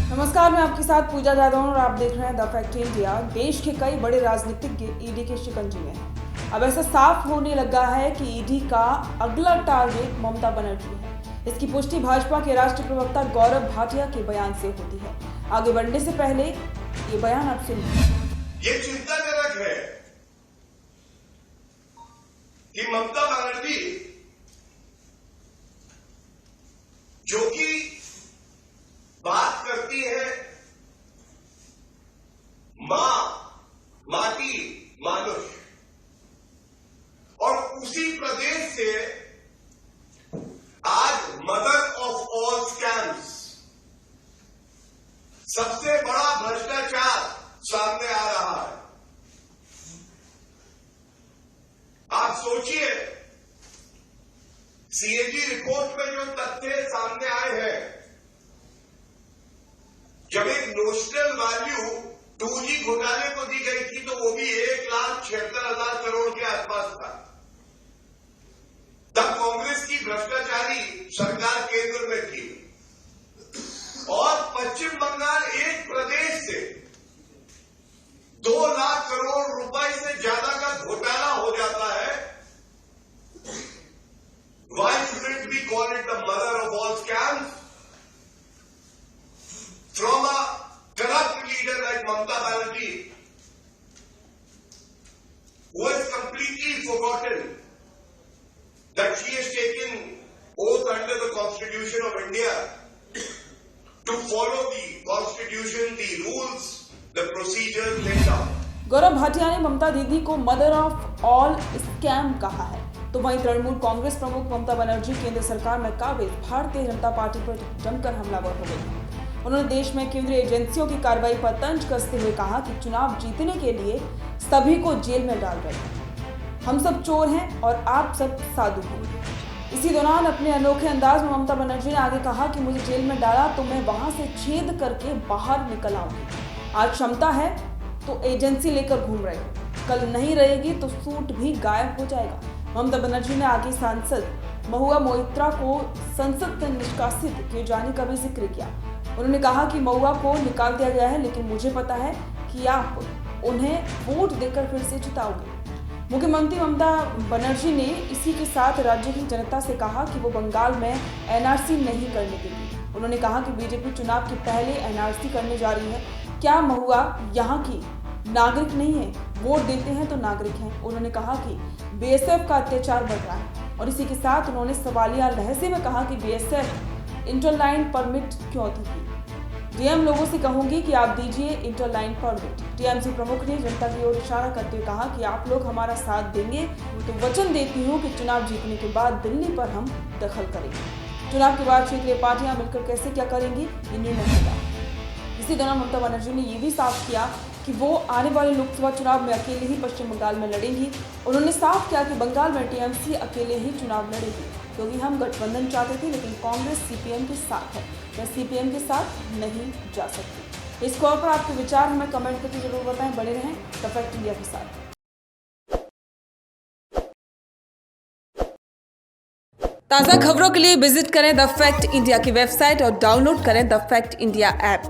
नमस्कार, मैं आपके साथ पूजा जादव हूं और आप देख रहे हैं द फैक्ट इंडिया। देश के कई बड़े राजनीतिज्ञ ईडी के शिकंजे में हैं। अब ऐसा साफ होने लगा है कि ईडी का अगला टारगेट ममता बनर्जी है। इसकी पुष्टि भाजपा के राष्ट्रीय प्रवक्ता गौरव भाटिया के बयान से होती है। आगे बढ़ने से पहले ये बयान आप सुनिए। ये चिंताजनक है कि ममता बनर्जी जो कि बात करती है मां, माटी, मानुष, और उसी प्रदेश से आज मदर ऑफ ऑल स्कैम्स, सबसे बड़ा भ्रष्टाचार सामने आ रहा है। आप सोचिए, सीएजी रिपोर्ट में जो तथ्य सामने आए हैं, जब एक नोशनल वैल्यू 2G घोटाले को दी गई थी तो वो भी 1,76,000 करोड़ के आसपास था। तब कांग्रेस की भ्रष्टाचारी सरकार केंद्र में थी और पश्चिम बंगाल एक प्रदेश से 2 लाख करोड़ रुपए से ज्यादा का घोटाला हो जाता है। Why shouldn't we call it the mother of all scams? From a corrupt leader like Mamta Banerjee, who has completely forgotten that she has taken oath under the Constitution of India to follow the Constitution, the rules, the procedures laid down. Gaurav Bhatia ने ममता दीदी को mother of all scam कहा है। तो वहीं तृणमूल कांग्रेस प्रमुख ममता बनर्जी केंद्र सरकार में काबिज भारतीय जनता पार्टी पर जमकर हमलावर हो गई है। उन्होंने देश में केंद्रीय एजेंसियों की कार्रवाई पर तंज कसते हुए कहा कि चुनाव जीतने के लिए सभी को जेल में डाल रहे हैं। हम सब चोर हैं और आप सब साधु हैं। इसी दौरान अपने अनोखे अंदाज में ममता बनर्जी ने आगे कहा कि मुझे जेल में डाला तो मैं वहां से छेद करके बाहर निकल आऊंगी। आज क्षमता है तो एजेंसी लेकर घूम रहे हो, कल नहीं रहेगी तो सूट भी गायब हो जाएगा। ममता बनर्जी ने आगे सांसद महुआ मोइत्रा को संसद से निष्कासित किए जाने का भी जिक्र किया। उन्होंने कहा कि महुआ को निकाल दिया गया है, लेकिन मुझे पता है कि आप उन्हें वोट देकर फिर से जिताओगे। मुख्यमंत्री ममता बनर्जी ने इसी के साथ राज्य की जनता से कहा कि वो बंगाल में एनआरसी नहीं करने देगी। उन्होंने कहा कि बीजेपी चुनाव के पहले एनआरसी करने जा रही है। क्या महुआ यहाँ की नागरिक नहीं है? वोट देते हैं तो नागरिक हैं। उन्होंने कहा कि बीएसएफ का अत्याचार बढ़ रहा है और इसी के साथ उन्होंने सवालिया लहजे में कहा कि बीएसएफ इंटरलाइन परमिट क्यों देगी। डीएम लोगों से कहूंगी कि आप दीजिए इंटरलाइन परमिट। टीएमसी प्रमुख ने जनता की ओर इशारा करते हुए कहा कि आप लोग हमारा साथ देंगे तो वचन देती हूँ कि चुनाव जीतने के बाद दिल्ली पर हम दखल करेंगे। चुनाव के बाद क्षेत्रीय पार्टियां मिलकर कैसे क्या करेंगी ये निर्णय होगा। इसी दौरान ममता बनर्जी ने यह भी साफ किया कि वो आने वाले लोकसभा चुनाव में अकेले ही पश्चिम बंगाल में लड़ेंगी। उन्होंने साफ किया कि बंगाल में टीएमसी अकेले ही चुनाव लड़ेगी, क्योंकि हम गठबंधन चाहते थे लेकिन कांग्रेस सीपीएम के साथ है, मैं सीपीएम के साथ नहीं जा सकती। इस खबर पर आपके विचार हमें कमेंट करके जरूर बताएं। बने रहें द फैक्ट इंडिया के साथ। ताज़ा खबरों के लिए विजिट करें द फैक्ट इंडिया की वेबसाइट और डाउनलोड करें द फैक्ट इंडिया ऐप।